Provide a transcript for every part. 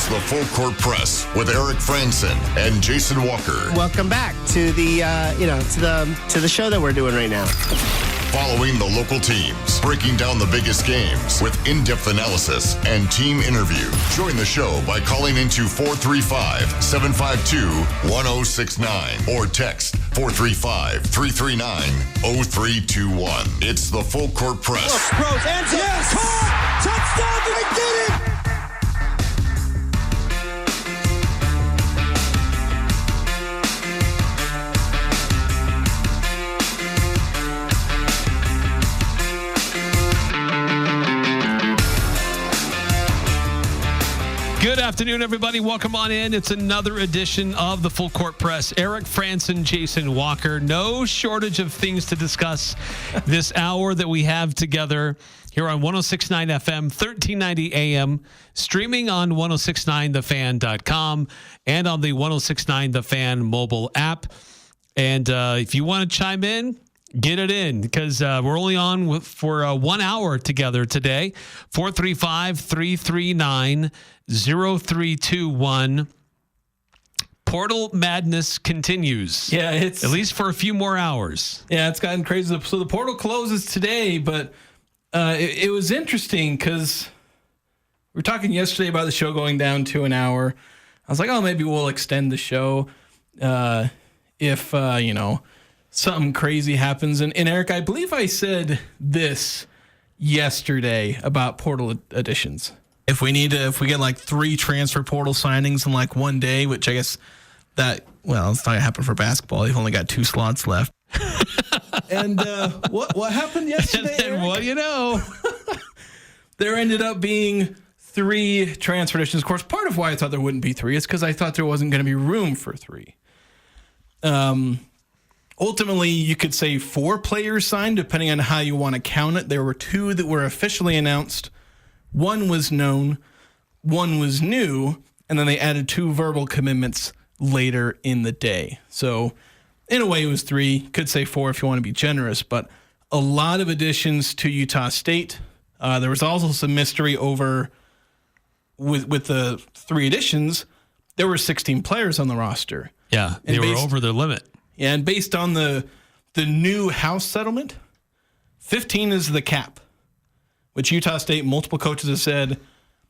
the Full Court Press with Eric Frandsen and Jason Walker. Welcome back to the to the show that we're doing right now. Following the local teams, breaking down the biggest games with in-depth analysis and team interview. Join the show by calling into 435-752-1069 or text 435-339-0321. It's the Full Court Press. Rose, and yes! Caught! Touchdown! They did it! Good afternoon, everybody. Welcome on in. It's another edition of the Full Court Press. Eric Frandsen, Jason Walker. No shortage of things to discuss this hour that we have together here on 106.9 FM, 1390 AM, streaming on 1069thefan.com and on the 1069 The Fan mobile app. And if you want to chime in, get it in, because we're only on for 1 hour together today. 435-339-0321. Portal madness continues. Yeah, it's at least for a few more hours. Yeah, it's gotten crazy. So the portal closes today, but it was interesting because we were talking yesterday about the show going down to an hour. I was like, oh, maybe we'll extend the show if something crazy happens. And Eric, I believe I said this yesterday about portal additions. If we get like 3 transfer portal signings in like one day, which I guess it's not gonna happen for basketball. They've only got 2 slots left. And what happened yesterday? And what do you know? There ended up being 3 transfer additions. Of course, part of why I thought there wouldn't be 3 is because I thought there wasn't going to be room for 3. Ultimately, you could say 4 players signed, depending on how you want to count it. There were 2 that were officially announced. 1 was known, 1 was new, and then they added 2 verbal commitments later in the day. So, in a way, it was 3. Could say 4 if you want to be generous, but a lot of additions to Utah State. There was also some mystery over with the 3 additions. There were 16 players on the roster. Yeah, they were over their limit. Yeah, and based on the new house settlement, 15 is the cap, which Utah State, multiple coaches have said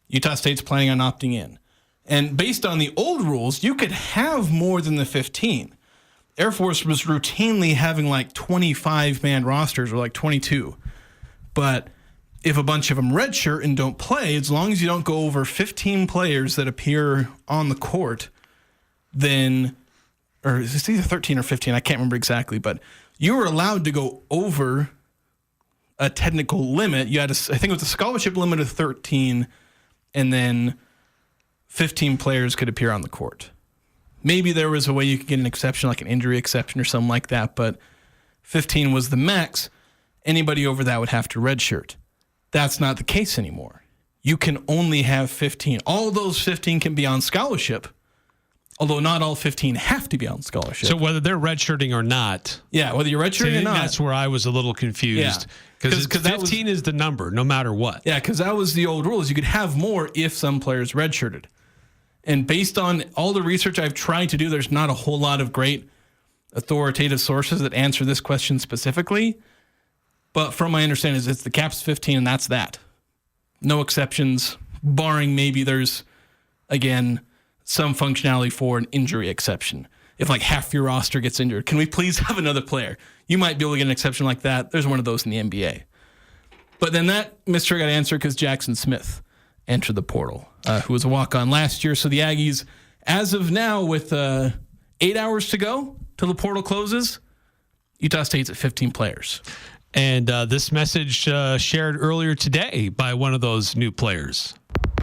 Utah State's planning on opting in. And based on the old rules, you could have more than the 15. Air Force was routinely having like 25-man rosters or like 22. But if a bunch of them redshirt and don't play, as long as you don't go over 15 players that appear on the court, then... or it's either 13 or 15, I can't remember exactly, but you were allowed to go over a technical limit. You had, I think it was a scholarship limit of 13, and then 15 players could appear on the court. Maybe there was a way you could get an exception, like an injury exception or something like that, but 15 was the max. Anybody over that would have to redshirt. That's not the case anymore. You can only have 15. All those 15 can be on scholarship, although not all 15 have to be on scholarship. So whether they're redshirting or not. Yeah, whether you're redshirting or not. That's where I was a little confused. Because 15 is the number, no matter what. Yeah, because that was the old rules. You could have more if some players redshirted. And based on all the research I've tried to do, there's not a whole lot of great authoritative sources that answer this question specifically. But from my understanding, it's the cap's 15, and that's that. No exceptions, barring maybe there's, again, some functionality for an injury exception. If like half your roster gets injured, can we please have another player? You might be able to get an exception like that. There's one of those in the NBA. But then that mystery got answered because Jackson Smith entered the portal, who was a walk-on last year. So the Aggies, as of now, with 8 hours to go till the portal closes, Utah State's at 15 players. And this message shared earlier today by one of those new players.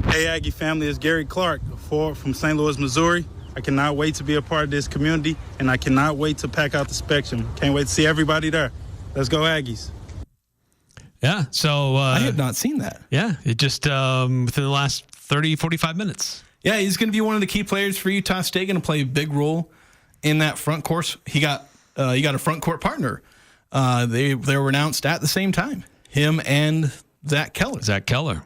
Hey, Aggie family, it's Gary Clark from St. Louis, Missouri. I cannot wait to be a part of this community, and I cannot wait to pack out the Spectrum. Can't wait to see everybody there. Let's go, Aggies. Yeah, so... I have not seen that. Yeah, it just within the last 30, 45 minutes. Yeah, he's going to be one of the key players for Utah State, going to play a big role in that front court. He got a front court partner. They were announced at the same time, him and Zach Keller.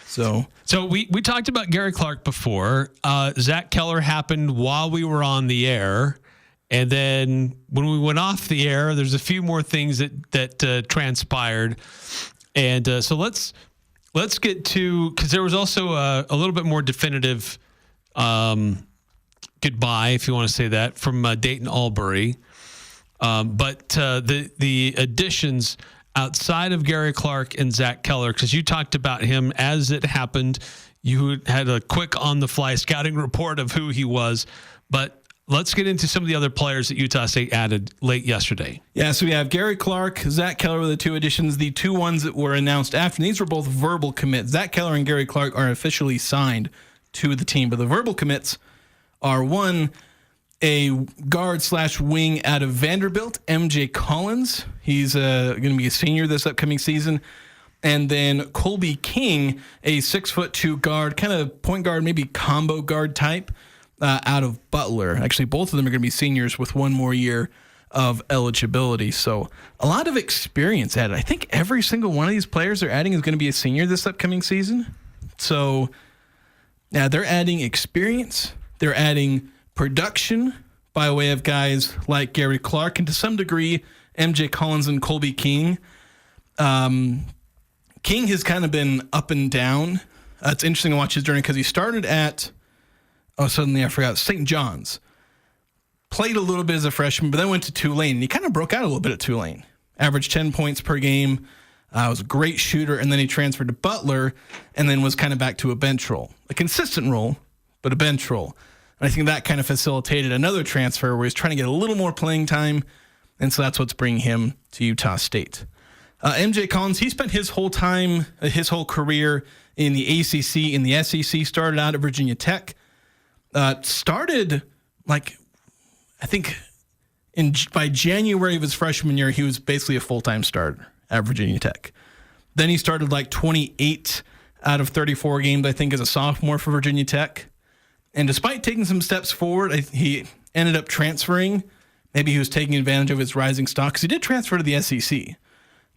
So we talked about Gary Clark before. Zach Keller happened while we were on the air. And then when we went off the air, there's a few more things that transpired. And so let's get to, because there was also a little bit more definitive goodbye, if you want to say that, from Dayton Albury. But the additions outside of Gary Clark and Zach Keller, because you talked about him as it happened. You had a quick on-the-fly scouting report of who he was. But let's get into some of the other players that Utah State added late yesterday. Yeah, so we have Gary Clark, Zach Keller were the two additions. The two ones that were announced after, these were both verbal commits. Zach Keller and Gary Clark are officially signed to the team, but the verbal commits are one, a guard/wing out of Vanderbilt, MJ Collins. He's going to be a senior this upcoming season. And then Kolby King, a 6'2" guard, kind of point guard, maybe combo guard type, out of Butler. Actually, both of them are going to be seniors with one more year of eligibility. So a lot of experience added. I think every single one of these players they're adding is going to be a senior this upcoming season. So now they're adding experience. They're adding production by way of guys like Gary Clark and to some degree MJ Collins and Kolby King. King has kind of been up and down. It's interesting to watch his journey because he started at, suddenly I forgot, St. John's. Played a little bit as a freshman, but then went to Tulane. And he kind of broke out a little bit at Tulane. Averaged 10 points per game. Was a great shooter. And then he transferred to Butler and then was kind of back to a bench role. A consistent role, but a bench role. And I think that kind of facilitated another transfer where he's trying to get a little more playing time. And so that's what's bringing him to Utah State. MJ Collins, he spent his whole career in the ACC, in the SEC, started out at Virginia Tech. Started, I think by January of his freshman year, he was basically a full-time starter at Virginia Tech. Then he started 28 out of 34 games, I think, as a sophomore for Virginia Tech. And despite taking some steps forward, he ended up transferring. Maybe he was taking advantage of his rising stock because he did transfer to the SEC.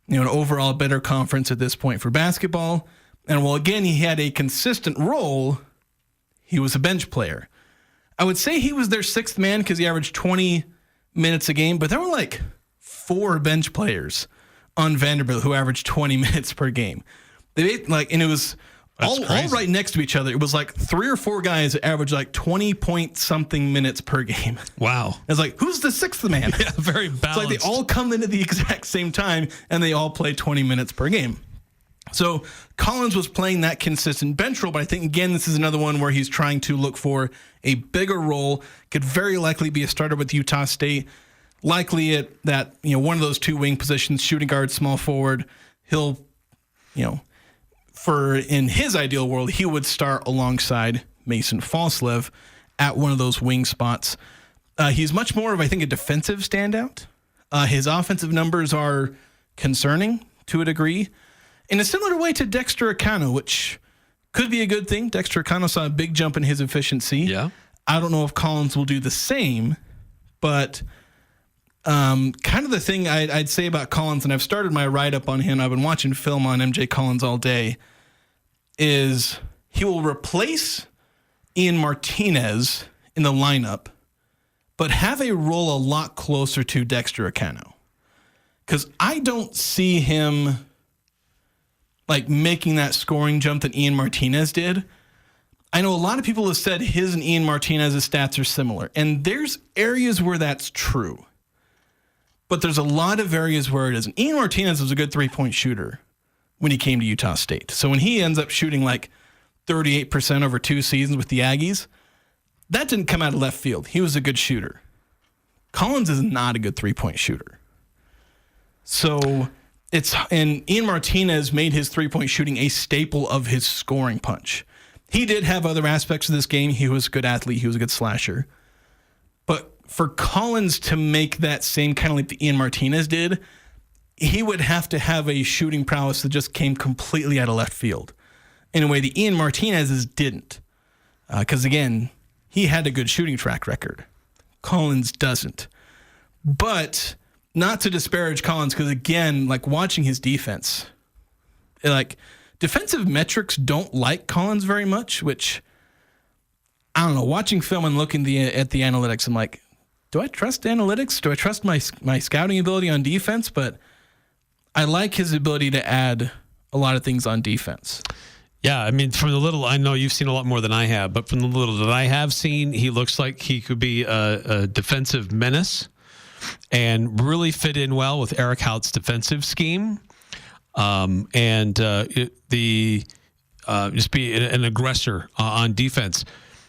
An overall better conference at this point for basketball. And while, again, he had a consistent role, he was a bench player. I would say he was their sixth man because he averaged 20 minutes a game, but there were 4 bench players on Vanderbilt who averaged 20 minutes per game. And it was all right next to each other. It was 3 or 4 guys that averaged 20-point-something minutes per game. Wow. It's who's the sixth man? Yeah, very balanced. It's they all come in at the exact same time, and they all play 20 minutes per game. So Collins was playing that consistent bench role, but I think, again, this is another one where he's trying to look for a bigger role. Could very likely be a starter with Utah State. Likely at that, one of those 2 wing positions, shooting guard, small forward. He'll, in his ideal world, he would start alongside Mason Falslev at one of those wing spots. He's much more of, I think, a defensive standout. His offensive numbers are concerning to a degree. In a similar way to Dexter Akano, which could be a good thing. Dexter Akano saw a big jump in his efficiency. Yeah. I don't know if Collins will do the same, but kind of the thing I'd say about Collins, and I've started my write-up on him, I've been watching film on MJ Collins all day, is he will replace Ian Martinez in the lineup, but have a role a lot closer to Dexter Akano. Because I don't see him making that scoring jump that Ian Martinez did. I know a lot of people have said his and Ian Martinez's stats are similar, and there's areas where that's true. But there's a lot of areas where it isn't. Ian Martinez was a good 3-point shooter when he came to Utah State. So when he ends up shooting 38% over 2 seasons with the Aggies, that didn't come out of left field. He was a good shooter. Collins is not a good 3-point shooter. So and Ian Martinez made his 3-point shooting a staple of his scoring punch. He did have other aspects of this game. He was a good athlete. He was a good slasher. But for Collins to make that same kind of leap that Ian Martinez did, he would have to have a shooting prowess that just came completely out of left field in a way that Ian Martinez's didn't. Because, again, he had a good shooting track record. Collins doesn't. But not to disparage Collins, because, again, watching his defense, defensive metrics don't like Collins very much, which, I don't know, watching film and looking at the analytics, I'm like, do I trust analytics? Do I trust my scouting ability on defense? But I like his ability to add a lot of things on defense. Yeah, I mean, from the little, I know you've seen a lot more than I have, but from the little that I have seen, he looks like he could be a defensive menace and really fit in well with Eric Hout's defensive scheme. Just be an aggressor on defense.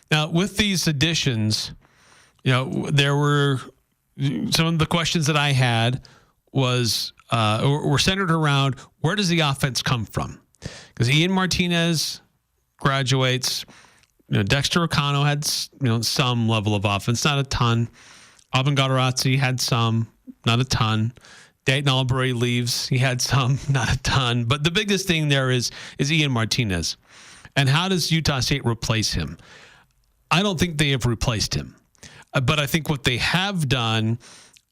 Now, with these additions, there were some of the questions that I had were centered around where does the offense come from? Because Ian Martinez graduates, Dexter O'Connell had some level of offense, not a ton. Alvin Gauderazzi had some, not a ton. Dayton Albury leaves, he had some, not a ton. But the biggest thing there is Ian Martinez. And how does Utah State replace him? I don't think they have replaced him. But I think what they have done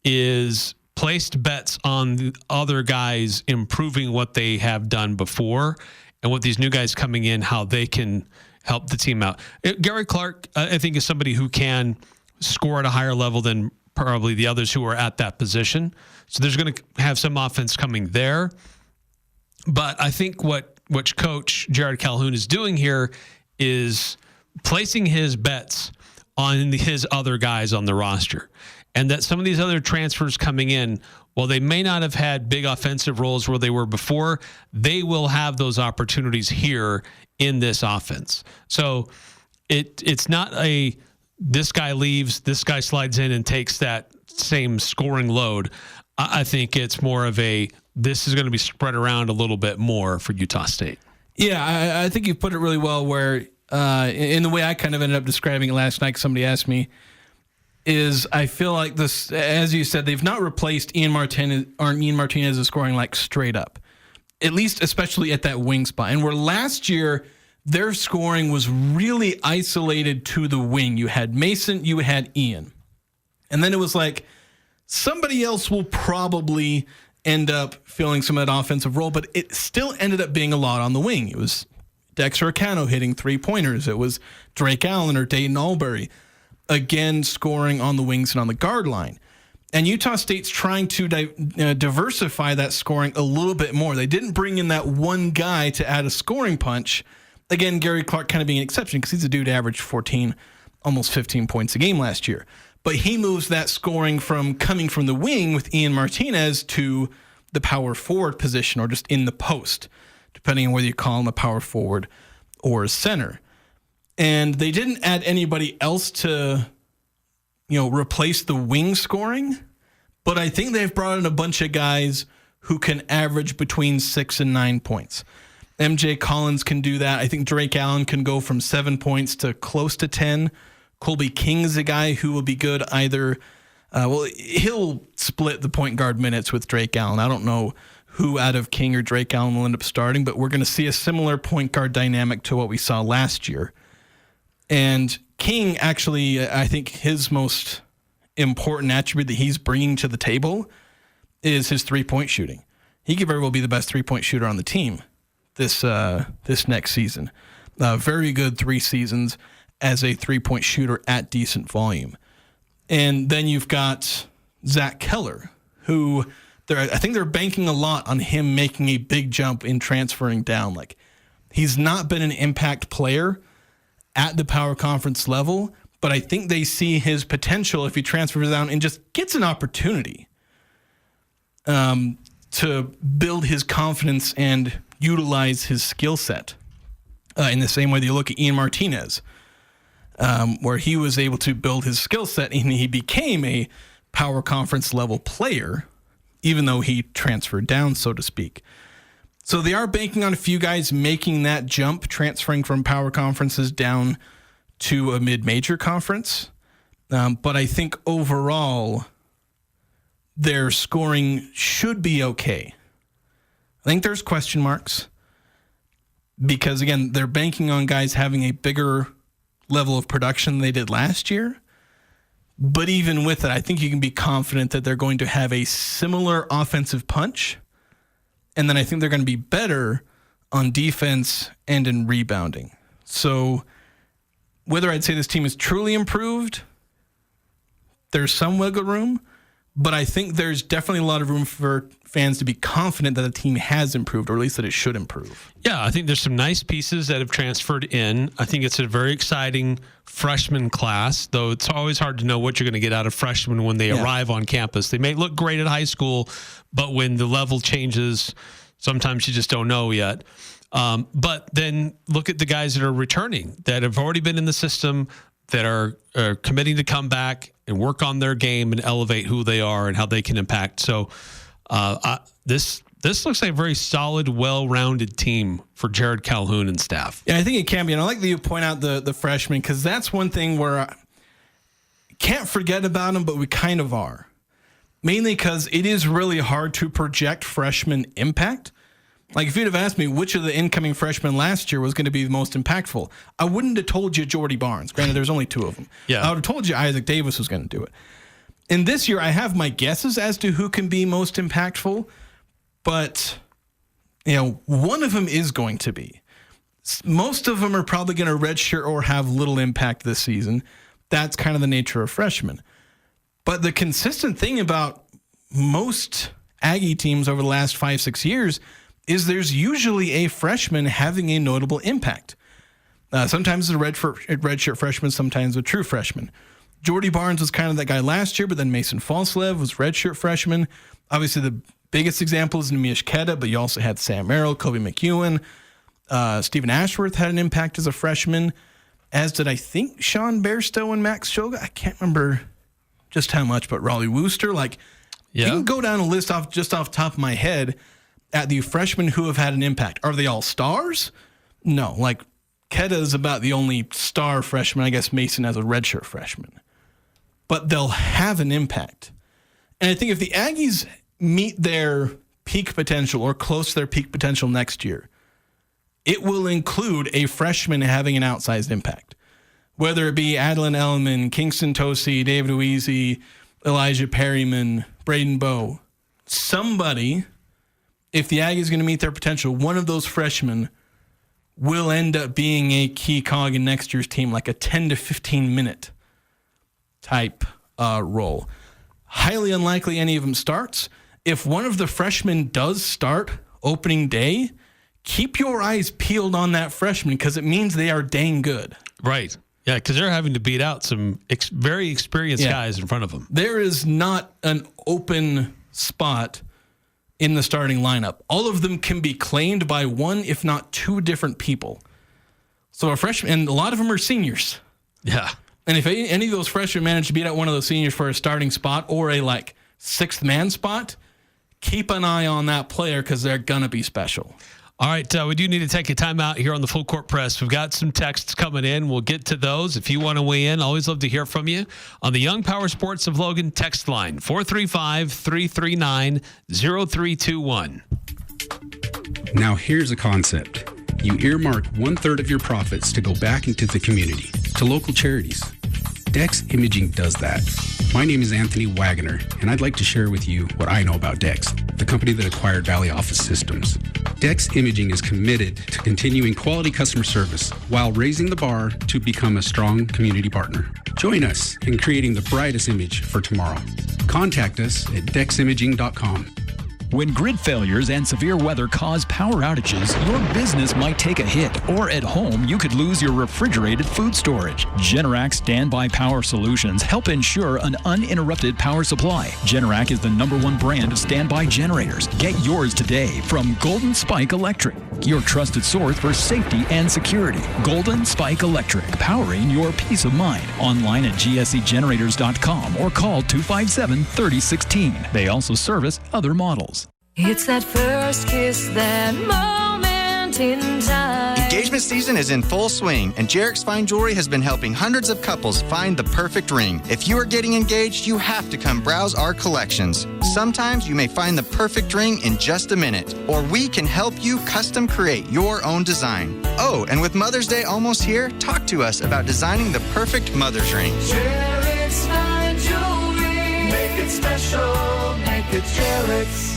is placed bets on the other guys improving what they have done before, and what these new guys coming in, how they can help the team out. Gary Clark, I think, is somebody who can score at a higher level than probably the others who are at that position. So there's going to have some offense coming there. But I think what Coach Jared Calhoun is doing here is placing his bets on his other guys on the roster. And that some of these other transfers coming in, while they may not have had big offensive roles where they were before, they will have those opportunities here in this offense. So it's not this guy leaves, this guy slides in and takes that same scoring load. I think it's more of this is going to be spread around a little bit more for Utah State. Yeah, I think you put it really well where in the way I kind of ended up describing it last night, somebody asked me, is I feel like this, as you said, they've not replaced Ian Martinez is scoring like straight up, at least especially at that wing spot. And where last year their scoring was really isolated to the wing. You had Mason, you had Ian. And then it was like somebody else will probably end up filling some of that offensive role, but it still ended up being a lot on the wing. It was Dexter O'Connell hitting 3-pointers. It was Drake Allen or Dayton Albury, again, scoring on the wings and on the guard line. And Utah State's trying to diversify that scoring a little bit more. They didn't bring in that one guy to add a scoring punch. Again, Gary Clark kind of being an exception because he's a dude who averaged 14, almost 15 points a game last year. But he moves that scoring from coming from the wing with Ian Martinez to the power forward position or just in the post, depending on whether you call him a power forward or a center. And they didn't add anybody else to, replace the wing scoring. But I think they've brought in a bunch of guys who can average between 6 and 9 points. MJ Collins can do that. I think Drake Allen can go from 7 points to close to 10. Kolby King is a guy who will be good either. He'll split the point guard minutes with Drake Allen. I don't know who out of King or Drake Allen will end up starting, but we're going to see a similar point guard dynamic to what we saw last year. And King, actually, I think his most important attribute that he's bringing to the table is his three-point shooting. He could very well be the best three-point shooter on the team this next season. Very good 3 seasons as a three-point shooter at decent volume. And then you've got Zach Keller, who I think they're banking a lot on him making a big jump in transferring down. Like, he's not been an impact player at the power conference level, but I think they see his potential if he transfers down and just gets an opportunity to build his confidence and utilize his skill set in the same way that you look at Ian Martinez, where he was able to build his skill set and he became a power conference level player, even though he transferred down, so to speak. So they are banking on a few guys making that jump, transferring from power conferences down to a mid-major conference. But I think overall, their scoring should be okay. I think there's question marks because, again, they're banking on guys having a bigger level of production than they did last year. But even with it, I think you can be confident that they're going to have a similar offensive punch. And then I think they're going to be better on defense, and in rebounding. So whether I'd say this team is truly improved, there's some wiggle room, but I think there's definitely a lot of room for fans to be confident that the team has improved, or at least that it should improve. Yeah, I think there's some nice pieces that have transferred in. I think it's a very exciting freshman class, though it's always hard to know what you're going to get out of freshmen when they arrive on campus. They may look great at high school, but when the level changes, sometimes you just don't know yet. But then look at the guys that are returning, that have already been in the system, that are committing to come back and work on their game and elevate who they are and how they can impact. So this looks like a very solid, well-rounded team for Jared Calhoun and staff. Yeah, I think it can be. And I like that you point out the freshmen, because that's one thing where I can't forget about them, but we kind of are. Mainly because it is really hard to project freshman impact. Like, if you'd have asked me which of the incoming freshmen last year was going to be the most impactful, I wouldn't have told you Jordy Barnes. Granted, there's only 2 of them. Yeah. I would have told you Isaac Davis was going to do it. And this year, I have my guesses as to who can be most impactful, but, one of them is going to be. Most of them are probably going to redshirt or have little impact this season. That's kind of the nature of freshmen. But the consistent thing about most Aggie teams over the last 5-6 years is there's usually a freshman having a notable impact. Sometimes it's a redshirt freshman, sometimes a true freshman. Jordy Barnes was kind of that guy last year, but then Mason Falslev was redshirt freshman. Obviously, the biggest example is Nemish Keda, but you also had Sam Merrill, Kobe McEwen. Stephen Ashworth had an impact as a freshman, as did, I think, Sean Bairstow and Max Shoga. I can't remember just how much, but Raleigh Wooster. You can go down a list off top of my head at the freshmen who have had an impact. Are they all stars? No. Keda is about the only star freshman. I guess Mason as a redshirt freshman. But they'll have an impact. And I think if the Aggies meet their peak potential or close to their peak potential next year, it will include a freshman having an outsized impact. Whether it be Adeline Elliman, Kingston Tosi, David Uizi, Elijah Perryman, Braden Bowe, somebody, if the Aggies are going to meet their potential, one of those freshmen will end up being a key cog in next year's team, like a 10 to 15 minute type role. Highly unlikely any of them starts. If one of the freshmen does start opening day, keep your eyes peeled on that freshman, because it means they are dang good. Right. Yeah, because they're having to beat out some very experienced guys in front of them. There is not an open spot in the starting lineup. All of them can be claimed by one, if not 2 different people. So a freshman, and a lot of them are seniors. Yeah. And if any of those freshmen manage to beat out one of those seniors for a starting spot or a 6th man spot, keep an eye on that player, because they're going to be special. All right, we do need to take a timeout here on the Full Court Press. We've got some texts coming in. We'll get to those. If you want to weigh in, always love to hear from you on the Young Power Sports of Logan text line, 435-339-0321. Now here's a concept. You earmark 1/3 of your profits to go back into the community, to local charities. Dex Imaging does that. My name is Anthony Wagner, and I'd like to share with you what I know about Dex, the company that acquired Valley Office Systems. Dex Imaging is committed to continuing quality customer service while raising the bar to become a strong community partner. Join us in creating the brightest image for tomorrow. Contact us at deximaging.com. When grid failures and severe weather cause power outages, your business might take a hit, or at home, you could lose your refrigerated food storage. Generac Standby Power Solutions help ensure an uninterrupted power supply. Generac is the #1 brand of standby generators. Get yours today from Golden Spike Electric, your trusted source for safety and security. Golden Spike Electric, powering your peace of mind. Online at gscgenerators.com or call 257-3016. They also service other models. It's that first kiss, that moment in time. Engagement season is in full swing, and Jarek's Fine Jewelry has been helping hundreds of couples find the perfect ring. If you are getting engaged, you have to come browse our collections. Sometimes you may find the perfect ring in just a minute, or we can help you custom create your own design. Oh, and with Mother's Day almost here, talk to us about designing the perfect mother's ring. Jarek's Fine Jewelry. Make it special. Make it Jarek's.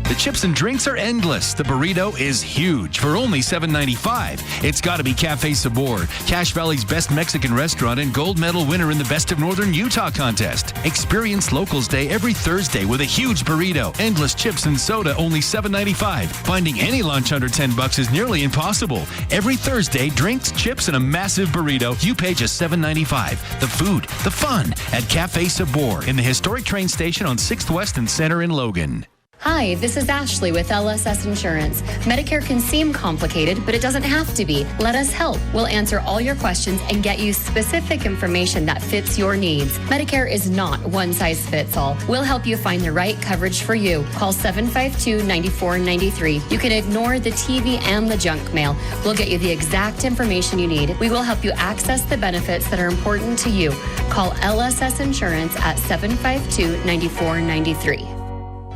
The chips and drinks are endless. The burrito is huge for only $7.95. It's got to be Cafe Sabor, Cache Valley's best Mexican restaurant and gold medal winner in the Best of Northern Utah contest. Experience Locals Day every Thursday with a huge burrito, endless chips and soda, only $7.95. Finding any lunch under $10 is nearly impossible. Every Thursday, drinks, chips, and a massive burrito. You pay just $7.95. The food, the fun at Cafe Sabor in the historic train station on 6th West and Center in Logan. Hi, this is Ashley with LSS Insurance. Medicare can seem complicated, but it doesn't have to be. Let us help. We'll answer all your questions and get you specific information that fits your needs. Medicare is not one size fits all. We'll help you find the right coverage for you. Call 752-9493. You can ignore the TV and the junk mail. We'll get you the exact information you need. We will help you access the benefits that are important to you. Call LSS Insurance at 752-9493.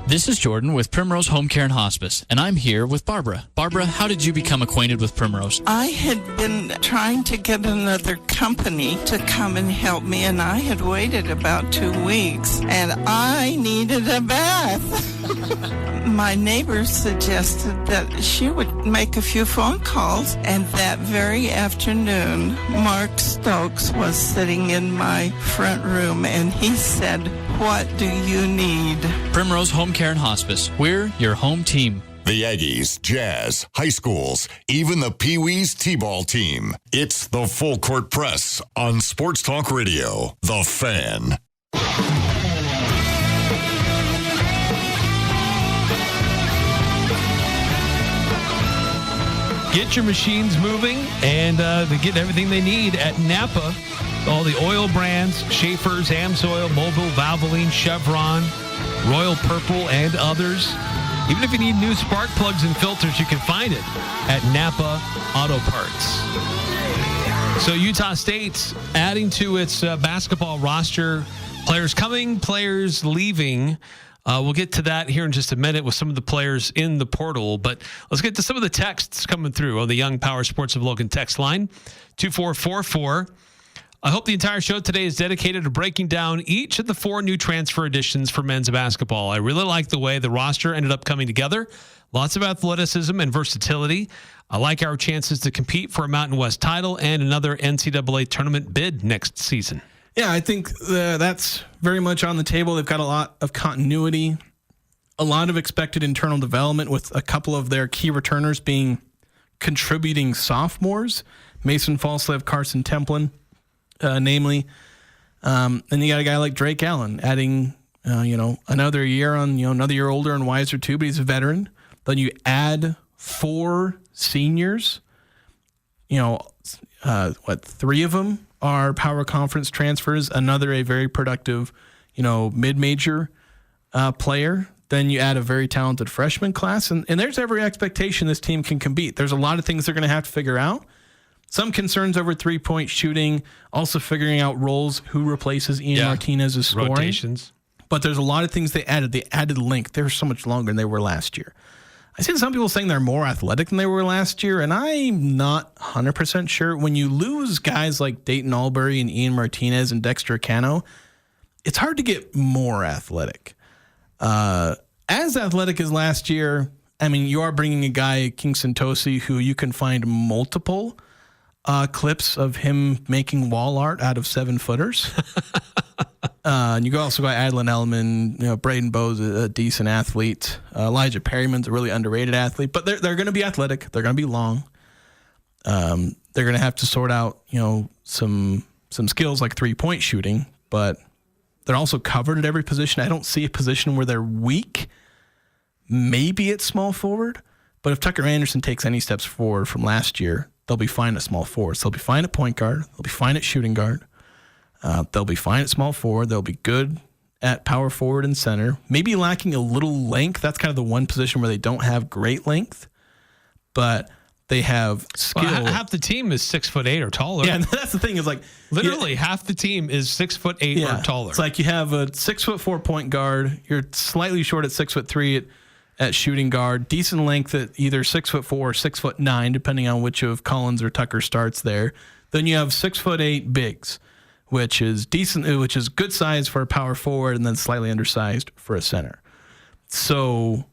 This is Jordan with Primrose Home Care and Hospice, and I'm here with Barbara. Barbara, how did you become acquainted with Primrose? I had been trying to get another company to come and help me, and I had waited about 2 weeks, and I needed a bath. My neighbor suggested that she would make a few phone calls, and that very afternoon, Mark Stokes was sitting in my front room, and he said, "What do you need?" Primrose Home Care and Hospice. We're your home team. The Aggies, Jazz, high schools, even the Pee Wees T-ball team. It's the Full Court Press on Sports Talk Radio, The Fan. Get your machines moving and they get everything they need at Napa. All the oil brands, Schaefer's, Amsoil, Mobil, Valvoline, Chevron, Royal Purple, and others. Even if you need new spark plugs and filters, you can find it at Napa Auto Parts. So Utah State's adding to its basketball roster. Players coming, players leaving. We'll get to that here in just a minute with some of the players in the portal. But let's get to some of the texts coming through on the Young Power Sports of Logan text line, 2444. I hope the entire show today is dedicated to breaking down each of the 4 new transfer additions for men's basketball. I really like the way the roster ended up coming together. Lots of athleticism and versatility. I like our chances to compete for a Mountain West title and another NCAA tournament bid next season. Yeah, I think that's very much on the table. They've got a lot of continuity, a lot of expected internal development with a couple of their key returners being contributing sophomores, Mason Falslev, Carson Templin, namely. And you got a guy like Drake Allen adding, another year on, another year older and wiser too, but he's a veteran. Then you add 4 seniors, 3 of them are power conference transfers, another a very productive, mid-major player. Then you add a very talented freshman class, and there's every expectation this team can compete. There's a lot of things they're going to have to figure out. Some concerns over 3-point shooting, also figuring out roles, who replaces Ian Martinez's scoring. Rotations. But there's a lot of things they added. They added length. They were so much longer than they were last year. I see some people saying they're more athletic than they were last year, and I'm not 100% sure. When you lose guys like Dayton Albury and Ian Martinez and Dexter Cano, it's hard to get more athletic. As athletic as last year, I mean, you are bringing a guy, Kingston Tosi, who you can find multiple clips of him making wall art out of 7-footers. And you also got Adlin Ellman, Braden Bowe's a decent athlete. Elijah Perryman's a really underrated athlete, but they're going to be athletic. They're going to be long. They're going to have to sort out, some skills like 3-point shooting, but they're also covered at every position. I don't see a position where they're weak. Maybe it's small forward, but if Tucker Anderson takes any steps forward from last year, they'll be fine at small forward. So they'll be fine at point guard. They'll be fine at shooting guard. They'll be fine at small forward. They'll be good at power forward and center. Maybe lacking a little length. That's kind of the one position where they don't have great length, but they have skill. Well, half the team is 6'8" or taller. Yeah, and that's the thing is like literally half the team is 6'8" or taller. It's like you have a 6'4" point guard. You're slightly short at 6'3" at shooting guard. Decent length at either 6'4" or 6'9", depending on which of Collins or Tucker starts there. Then you have 6'8" bigs, which is decent, which is good size for a power forward, and then slightly undersized for a center. So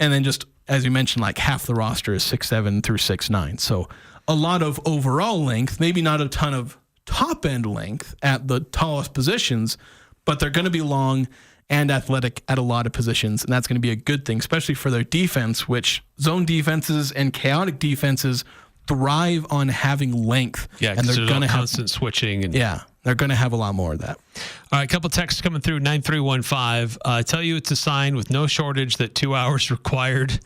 And then just, as you mentioned, like half the roster is 6'7" through 6'9". So a lot of overall length, maybe not a ton of top-end length at the tallest positions, but they're going to be long and athletic at a lot of positions, and that's going to be a good thing, especially for their defense, which zone defenses and chaotic defenses thrive on having length. Yeah, and they're going to have constant switching. And they're going to have a lot more of that. All right, a couple texts coming through, 9315. I tell you it's a sign with no shortage that 2 hours required.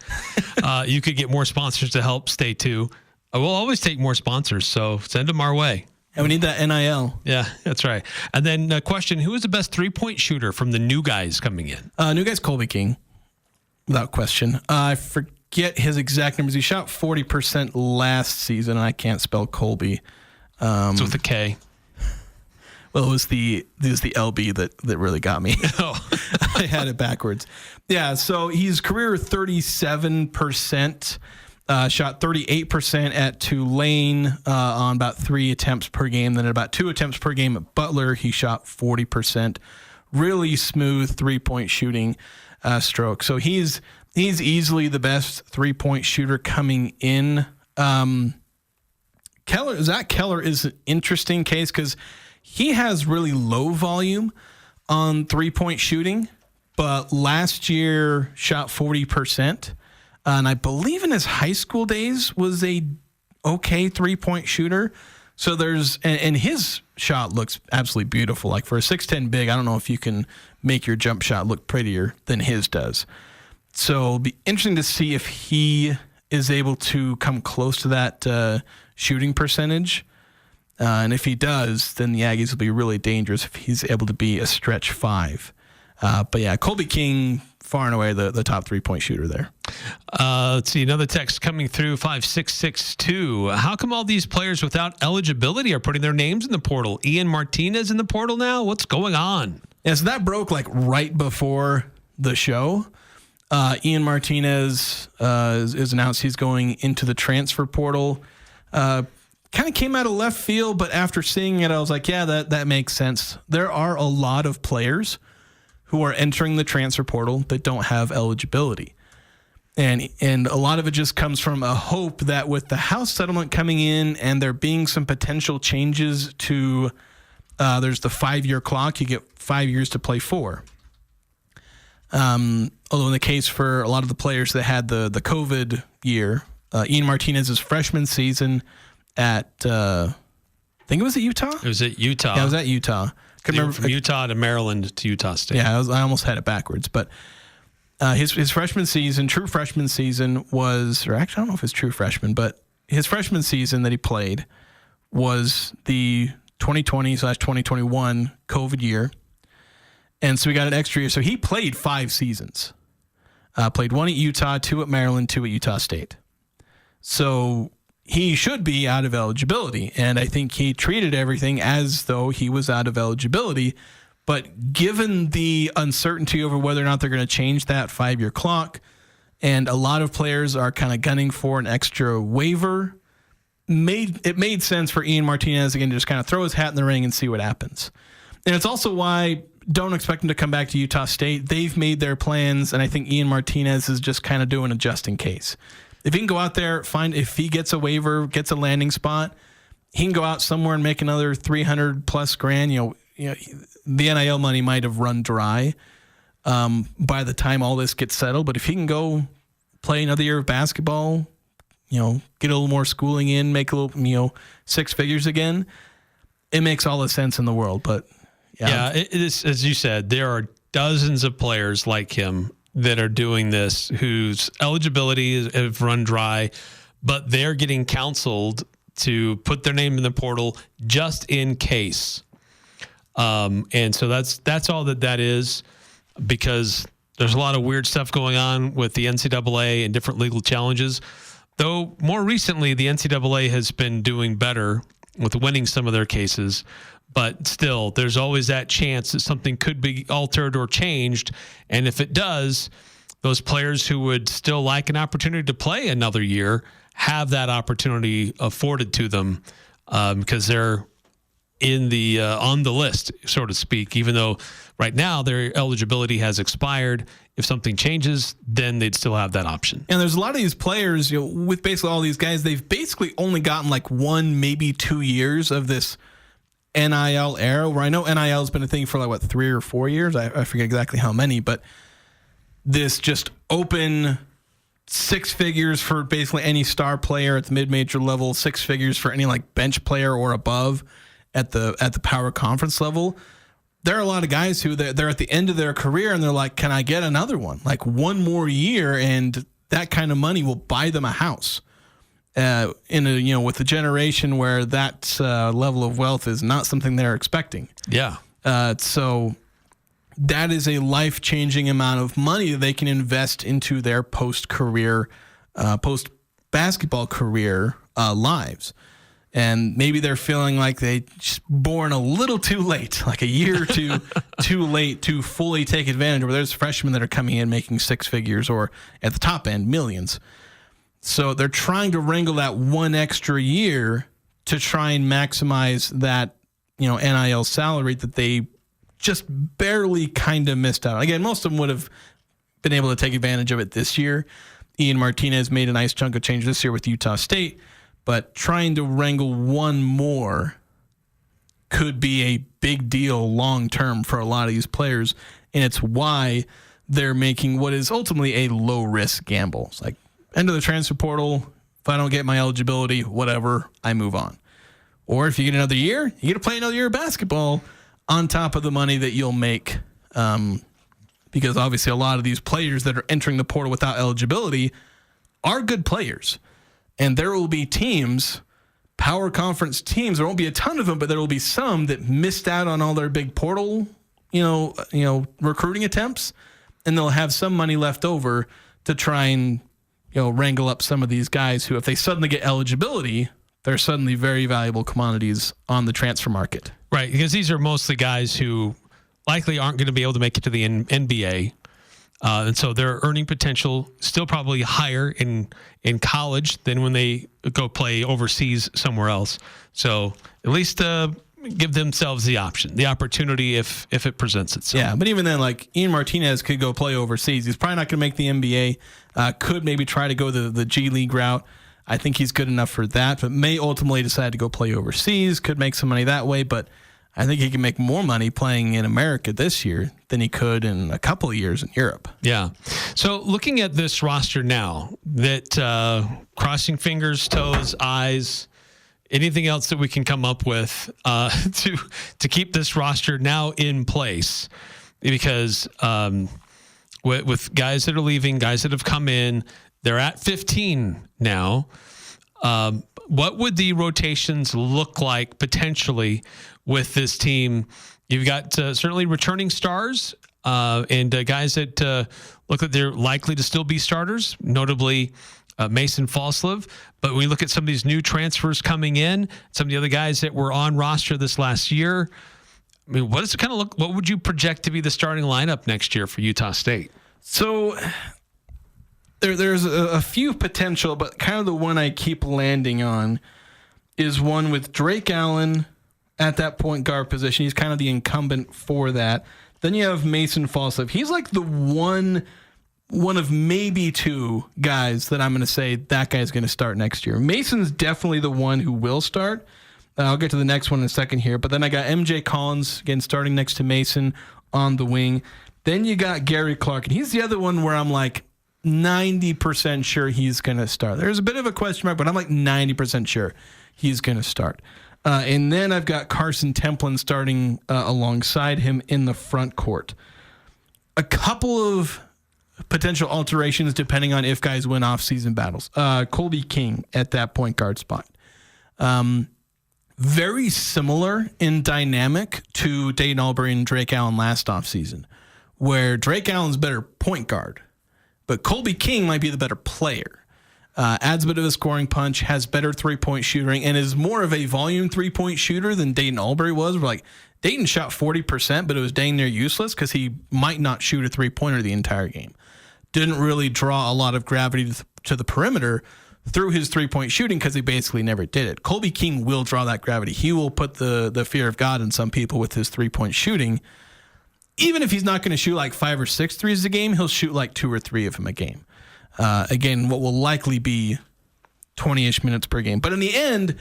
You could get more sponsors to help. Stay tuned. We'll always take more sponsors, so send them our way. And we need that NIL. Yeah, that's right. And then a question, who is the best three-point shooter from the new guys coming in? New guy's Kolby King, without question. I forget his exact numbers. He shot 40% last season, and I can't spell Kolby. It's with a K. Well, it was the LB that really got me. Oh. I had it backwards. Yeah, so he's career 37%. Shot 38% at Tulane on about 3 attempts per game. Then at about 2 attempts per game at Butler, he shot 40%. Really smooth three-point shooting stroke. So he's easily the best three-point shooter coming in. Zach Keller is an interesting case because he has really low volume on three-point shooting, but last year shot 40%. And I believe in his high school days was a okay three-point shooter. So and his shot looks absolutely beautiful. Like for a 6'10" big, I don't know if you can make your jump shot look prettier than his does. So it'll be interesting to see if he is able to come close to that shooting percentage. And if he does, then the Aggies will be really dangerous if he's able to be a stretch 5. But yeah, Kolby King, far and away the top three-point shooter there. Let's see, another text coming through, 5662. How come all these players without eligibility are putting their names in the portal? Ian Martinez in the portal now? What's going on? Yeah, so that broke like right before the show. Ian Martinez is announced he's going into the transfer portal. Kind of came out of left field, but after seeing it, I was like, yeah, that makes sense. There are a lot of players who are entering the transfer portal that don't have eligibility. And a lot of it just comes from a hope that with the house settlement coming in and there being some potential changes to, there's the 5-year clock, you get 5 years to play 4. Although in the case for a lot of the players that had the COVID year, Ian Martinez's freshman season at, I think it was at Utah? It was at Utah. Yeah, it was at Utah. From Utah to Maryland to Utah State. Yeah, I almost had it backwards. But his freshman season, true freshman season was, or actually I don't know if it's true freshman, but his freshman season that he played was the 2020/2021 COVID year. And so we got an extra year. So he played 5 seasons. Played 1 at Utah, 2 at Maryland, 2 at Utah State. So he should be out of eligibility. And I think he treated everything as though he was out of eligibility. But given the uncertainty over whether or not they're going to change that 5-year clock, and a lot of players are kind of gunning for an extra waiver, it made sense for Ian Martinez, again, to just kind of throw his hat in the ring and see what happens. And it's also why don't expect him to come back to Utah State. They've made their plans, and I think Ian Martinez is just kind of doing a just in case. If he can go out there, if he gets a waiver, gets a landing spot, he can go out somewhere and make another $300+ grand. You know, the NIL money might have run dry by the time all this gets settled. But if he can go play another year of basketball, get a little more schooling in, make a little, 6 figures again, it makes all the sense in the world. But yeah, it is, as you said, there are dozens of players like him that are doing this whose eligibility have run dry, but they're getting counseled to put their name in the portal just in case. And so that's all that is, because there's a lot of weird stuff going on with the NCAA and different legal challenges. Though more recently, the NCAA has been doing better with winning some of their cases. But still, there's always that chance that something could be altered or changed. And if it does, those players who would still like an opportunity to play another year have that opportunity afforded to them because they're in the on the list, so to speak, even though right now their eligibility has expired. If something changes, then they'd still have that option. And there's a lot of these players, with basically all these guys, they've basically only gotten like 1, maybe 2 years of this NIL era, where I know NIL has been a thing for like, 3 or 4 years? I forget exactly how many, but this just open 6 figures for basically any star player at the mid-major level, 6 figures for any like bench player or above at the power conference level. There are a lot of guys who they're at the end of their career and they're like, can I get another one? Like one more year, and that kind of money will buy them a house. With a generation where that level of wealth is not something they're expecting. Yeah. So that is a life-changing amount of money that they can invest into their post-career, post-basketball career lives. And maybe they're feeling like they just born a little too late, like a year or two too late to fully take advantage. Where there's freshmen that are coming in making 6 figures, or at the top end, millions. So they're trying to wrangle that 1 extra year to try and maximize that, NIL salary that they just barely kind of missed out. Again, most of them would have been able to take advantage of it this year. Ian Martinez made a nice chunk of change this year with Utah State. But trying to wrangle one more could be a big deal long term for a lot of these players. And it's why they're making what is ultimately a low risk gamble. It's like, end of the transfer portal. If I don't get my eligibility, whatever, I move on. Or if you get another year, you get to play another year of basketball on top of the money that you'll make. Because obviously a lot of these players that are entering the portal without eligibility are good players. And there will be teams, power conference teams, there won't be a ton of them, but there will be some that missed out on all their big portal, recruiting attempts, and they'll have some money left over to try and, wrangle up some of these guys who, if they suddenly get eligibility, they're suddenly very valuable commodities on the transfer market. Right, because these are mostly guys who likely aren't going to be able to make it to the NBA. And so their earning potential still probably higher in college than when they go play overseas somewhere else. So at least give themselves the opportunity if it presents itself. Yeah, but even then, like Ian Martinez could go play overseas. He's probably not going to make the NBA. Could maybe try to go the G League route. I think he's good enough for that, but may ultimately decide to go play overseas. Could make some money that way, but I think he can make more money playing in America this year than he could in a couple of years in Europe. Yeah. So looking at this roster now, that crossing fingers, toes, eyes, anything else that we can come up with to keep this roster now in place, because with guys that are leaving, guys that have come in, they're at 15 now. What would the rotations look like potentially with this team? You've got certainly returning stars and guys that look like they're likely to still be starters, notably Mason Falslev. But when we look at some of these new transfers coming in, some of the other guys that were on roster this last year, I mean, what does it kind of look? What would you project to be the starting lineup next year for Utah State? So there's a few potential, but kind of the one I keep landing on is one with Drake Allen at that point guard position. He's kind of the incumbent for that. Then you have Mason Falslev. He's like the one of maybe 2 guys that I'm going to say that guy's going to start next year. Mason's definitely the one who will start. I'll get to the next one in a second here. But then I got MJ Collins, again, starting next to Mason on the wing. Then you got Gary Clark. And he's the other one where I'm like 90% sure he's going to start. There's a bit of a question mark, but I'm like 90% sure he's going to start. And then I've got Carson Templin starting alongside him in the front court. A couple of potential alterations depending on if guys win off-season battles. Kolby King at that point guard spot. Very similar in dynamic to Dayton Albury and Drake Allen last offseason, where Drake Allen's better point guard, but Kolby King might be the better player. Adds a bit of a scoring punch, has better three-point shooting, and is more of a volume three-point shooter than Dayton Albury was. We're like, Dayton shot 40%, but it was dang near useless because he might not shoot a three-pointer the entire game. Didn't really draw a lot of gravity to the perimeter through his three-point shooting because he basically never did it. Kolby King will draw that gravity. He will put the fear of God in some people with his three-point shooting. even if he's not going to shoot like 5 or 6 threes a game, he'll shoot like 2 or 3 of them a game. Again, what will likely be 20-ish minutes per game. But in the end,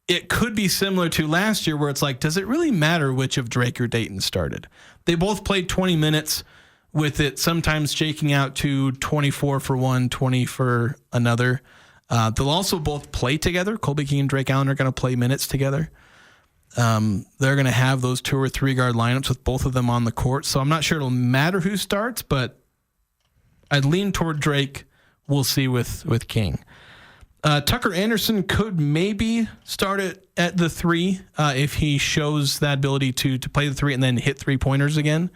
it could be similar to last year where it's like, does it really matter which of Drake or Dayton started? They both played 20 minutes with it sometimes shaking out to 24 for one, 20 for another. They'll also both play together. Kolby King and Drake Allen are going to play minutes together. They're going to have those 2 or 3 guard lineups with both of them on the court. So I'm not sure it'll matter who starts, but I'd lean toward Drake. We'll see with King. Tucker Anderson could maybe start it at the 3 if he shows that ability to play the 3 and then hit 3-pointers again.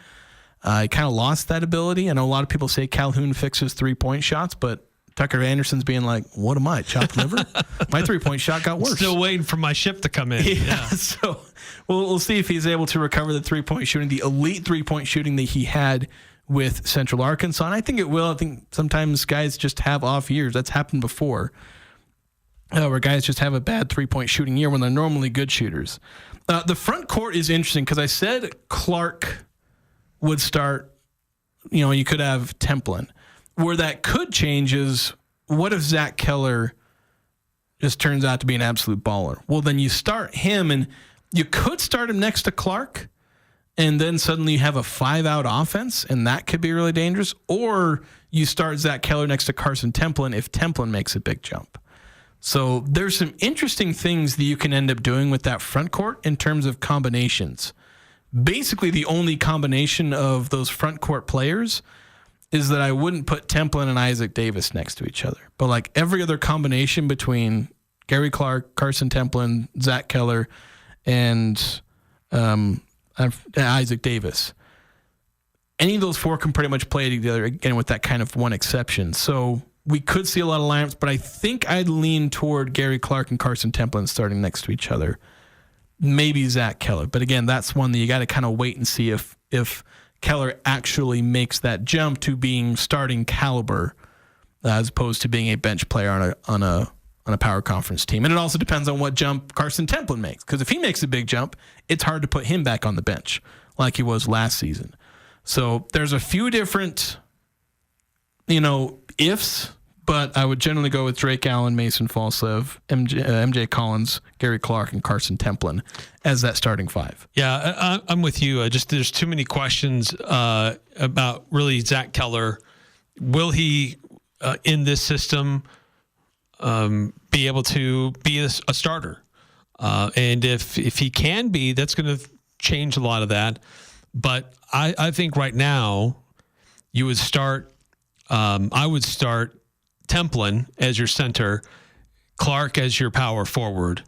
He kind of lost that ability. I know a lot of people say Calhoun fixes 3-point shots, but Tucker Anderson's being like, what am I, chopped liver? My 3-point shot got worse. Still waiting for my ship to come in. Yeah. So we'll see if he's able to recover the 3-point shooting, the elite 3-point shooting that he had with Central Arkansas. And I think it will. I think sometimes guys just have off years. That's happened before. Where guys just have a bad 3-point shooting year when they're normally good shooters. The front court is interesting because I said Clark would start, you could have Templin. Where that could change is, what if Zach Keller just turns out to be an absolute baller? Well, then you start him, and you could start him next to Clark, and then suddenly you have a 5-out offense, and that could be really dangerous. Or you start Zach Keller next to Carson Templin if Templin makes a big jump. So there's some interesting things that you can end up doing with that front court in terms of combinations. Basically, the only combination of those front court players is that I wouldn't put Templin and Isaac Davis next to each other. But like every other combination between Gary Clark, Carson Templin, Zach Keller, and Isaac Davis, any of those 4 can pretty much play together, again, with that kind of one exception. So we could see a lot of lineups, but I think I'd lean toward Gary Clark and Carson Templin starting next to each other. Maybe Zach Keller. But again, that's one that you got to kind of wait and see if Keller actually makes that jump to being starting caliber as opposed to being a bench player on a power conference team. And it also depends on what jump Carson Templin makes. Because if he makes a big jump, it's hard to put him back on the bench like he was last season. So there's a few different, ifs, but I would generally go with Drake Allen, Mason Falslev, MJ Collins, Gary Clark, and Carson Templin as that starting 5. Yeah, I'm with you. There's too many questions about really Zach Keller. Will he, in this system, be able to be a starter? And if he can be, that's going to change a lot of that. But I think right now you would start. I would start Templin as your center, Clark as your power forward.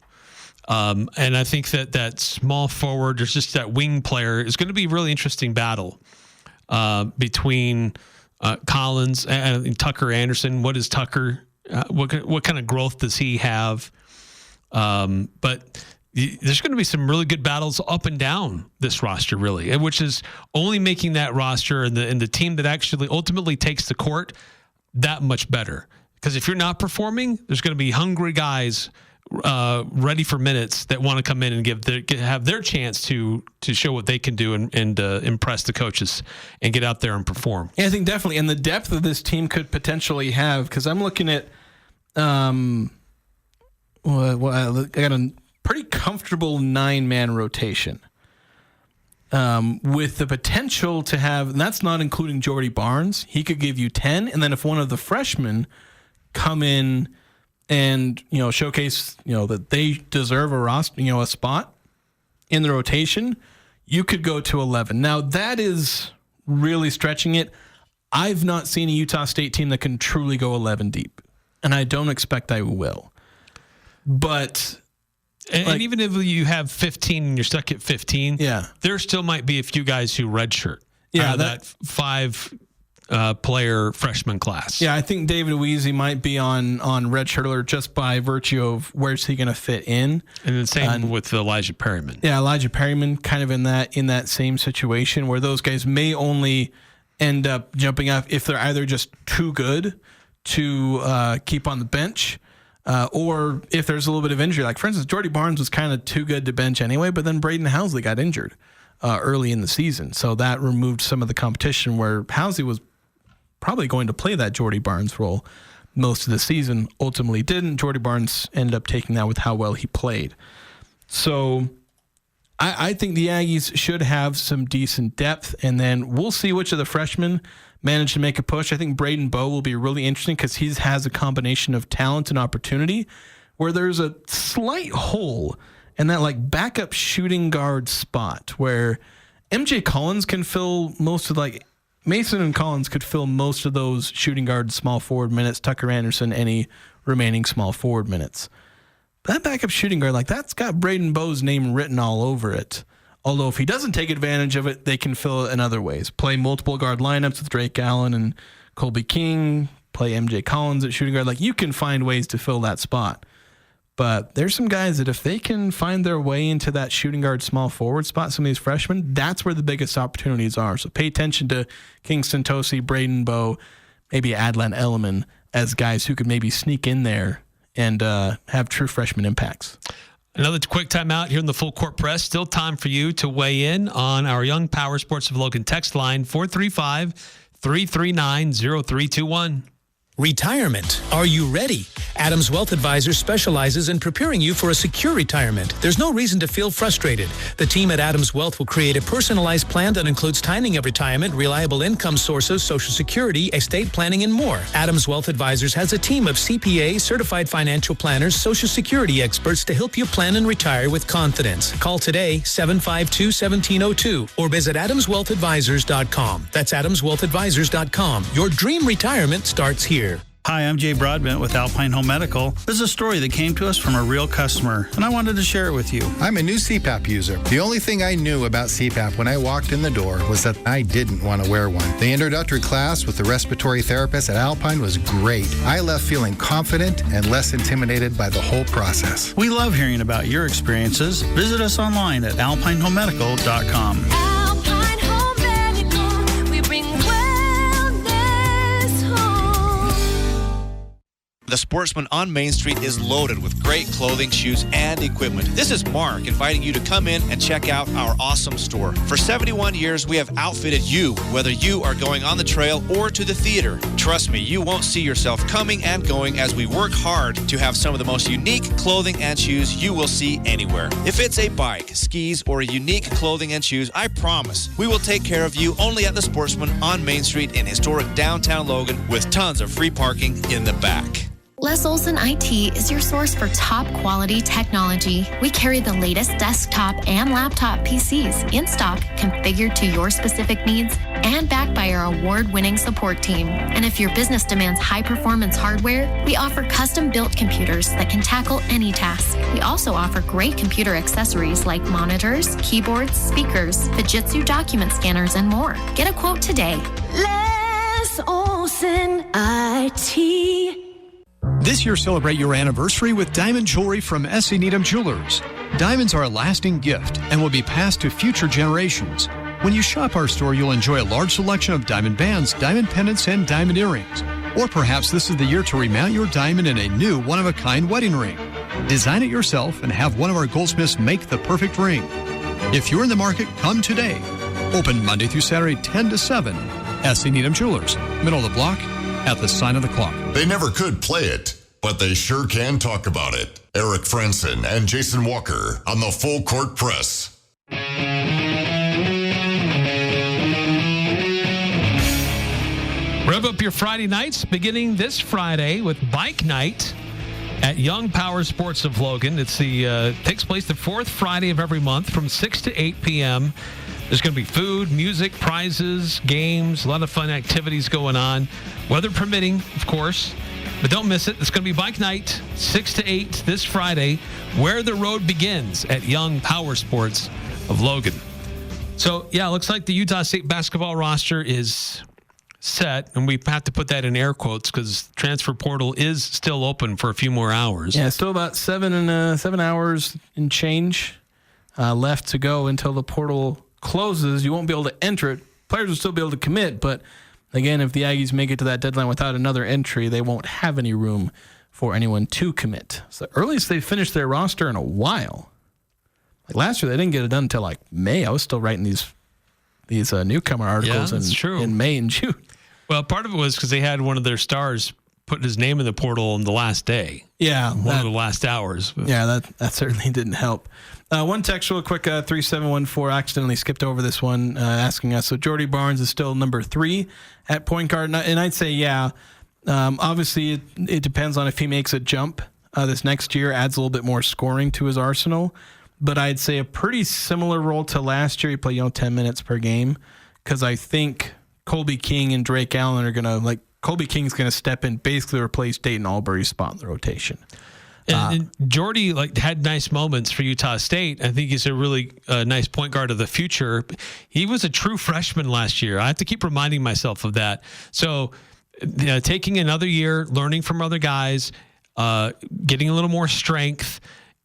And I think that small forward, there's just that wing player is going to be a really interesting battle between Collins and Tucker Anderson. What is Tucker? What kind of growth does he have? But there's going to be some really good battles up and down this roster, really, which is only making that roster and the team that actually ultimately takes the court that much better. Because if you're not performing, there's going to be hungry guys ready for minutes that want to come in and have their chance to show what they can do and impress the coaches and get out there and perform. Yeah, I think definitely. And the depth of this team could potentially have, because I'm looking at, I got a pretty comfortable 9-man rotation with the potential to have, and that's not including Jordy Barnes. He could give you 10. And then if one of the freshmen come in and, showcase, that they deserve a roster, a spot in the rotation, you could go to 11. Now that is really stretching it. I've not seen a Utah State team that can truly go 11 deep, and I don't expect I will. But and even if you have 15 and you're stuck at 15, there still might be a few guys who redshirt. Yeah, that 5 player freshman class. Yeah, I think David Weezy might be on redshirt alert just by virtue of where's he going to fit in. And the same with Elijah Perryman. Yeah, Elijah Perryman kind of in that same situation where those guys may only end up jumping up if they're either just too good to keep on the bench, or if there's a little bit of injury. Like, for instance, Jordy Barnes was kind of too good to bench anyway, but then Braden Housley got injured early in the season. So that removed some of the competition where Housley was probably going to play that Jordy Barnes role most of the season. Ultimately didn't. Jordy Barnes ended up taking that with how well he played. So I think the Aggies should have some decent depth, and then we'll see which of the freshmen manage to make a push. I think Braden Bowe will be really interesting because he has a combination of talent and opportunity where there's a slight hole in that like backup shooting guard spot where MJ Collins can fill most of Mason and Collins could fill most of those shooting guard small forward minutes. Tucker Anderson, any remaining small forward minutes. That backup shooting guard, that's got Braden Bowe's name written all over it. Although if he doesn't take advantage of it, they can fill it in other ways. Play multiple guard lineups with Drake Allen and Kolby King. Play MJ Collins at shooting guard. You can find ways to fill that spot. But there's some guys that if they can find their way into that shooting guard small forward spot, some of these freshmen, that's where the biggest opportunities are. So pay attention to Kingston Tosi, Braden Bowe, maybe Adlan Elliman as guys who could maybe sneak in there and have true freshman impacts. Another quick timeout here in the Full Court Press. Still time for you to weigh in on our Young Power Sports of Logan text line, 435-339-0321. Retirement. Are you ready? Adams Wealth Advisors specializes in preparing you for a secure retirement. There's no reason to feel frustrated. The team at Adams Wealth will create a personalized plan that includes timing of retirement, reliable income sources, Social Security, estate planning, and more. Adams Wealth Advisors has a team of CPA, certified financial planners, Social Security experts to help you plan and retire with confidence. Call today, 752-1702, or visit adamswealthadvisors.com. That's adamswealthadvisors.com. Your dream retirement starts here. Hi, I'm Jay Broadbent with Alpine Home Medical. This is a story that came to us from a real customer, and I wanted to share it with you. I'm a new CPAP user. The only thing I knew about CPAP when I walked in the door was that I didn't want to wear one. The introductory class with the respiratory therapist at Alpine was great. I left feeling confident and less intimidated by the whole process. We love hearing about your experiences. Visit us online at alpinehomemedical.com. Alpine Home Medical, we bring wellness home. The Sportsman on Main Street is loaded with great clothing, shoes, and equipment. This is Mark inviting you to come in and check out our awesome store. For 71 years, we have outfitted you, whether you are going on the trail or to the theater. Trust me, you won't see yourself coming and going as we work hard to have some of the most unique clothing and shoes you will see anywhere. If it's a bike, skis, or unique clothing and shoes, I promise we will take care of you only at the Sportsman on Main Street in historic downtown Logan with tons of free parking in the back. Les Olson IT is your source for top quality technology. We carry the latest desktop and laptop PCs in stock, configured to your specific needs, and backed by our award-winning support team. And if your business demands high-performance hardware, we offer custom-built computers that can tackle any task. We also offer great computer accessories like monitors, keyboards, speakers, Fujitsu document scanners, and more. Get a quote today. Les Olson IT. This year, celebrate your anniversary with diamond jewelry from S.E. Needham Jewelers. Diamonds are a lasting gift and will be passed to future generations. When you shop our store, you'll enjoy a large selection of diamond bands, diamond pendants, and diamond earrings. Or perhaps this is the year to remount your diamond in a new one-of-a-kind wedding ring. Design it yourself and have one of our goldsmiths make the perfect ring. If you're in the market, come today. Open Monday through Saturday, 10 to 7. S.E. Needham Jewelers, middle of the block, at the sign of the clock. They never could play it, but they sure can talk about it. Eric Frandsen and Jason Walker on the Full Court Press. Rev up your Friday nights beginning this Friday with Bike Night at Young Power Sports of Logan. It's takes place the fourth Friday of every month from 6 to 8 p.m. There's going to be food, music, prizes, games, a lot of fun activities going on. Weather permitting, of course. But don't miss it. It's going to be Bike Night, 6 to 8 this Friday, where the road begins at Young Power Sports of Logan. So, yeah, it looks like the Utah State basketball roster is set, and we have to put that in air quotes because transfer portal is still open for a few more hours. Yeah, still about 7 hours and change left to go until the portal closes. You won't be able to enter it. Players will still be able to commit, but again, if the Aggies make it to that deadline without another entry, they won't have any room for anyone to commit. So the earliest they finish their roster in a while. Like last year, they didn't get it done until like May. I was still writing these newcomer articles in May and June. Well, part of it was because they had one of their stars putting his name in the portal on the last day. Yeah. One of the last hours. Yeah, that certainly didn't help. One text real quick, 3714, accidentally skipped over this one, asking us, so Jordy Barnes is still number 3 at point guard. And I'd say, yeah, obviously it depends on if he makes a jump this next year, adds a little bit more scoring to his arsenal. But I'd say a pretty similar role to last year. He played 10 minutes per game, because I think Kolby King and Drake Allen are going to, Kolby King's going to step in, basically replace Dayton Albury's spot in the rotation. And Jordy had nice moments for Utah State. I think he's a really nice point guard of the future. He was a true freshman last year. I have to keep reminding myself of that. So taking another year, learning from other guys, getting a little more strength,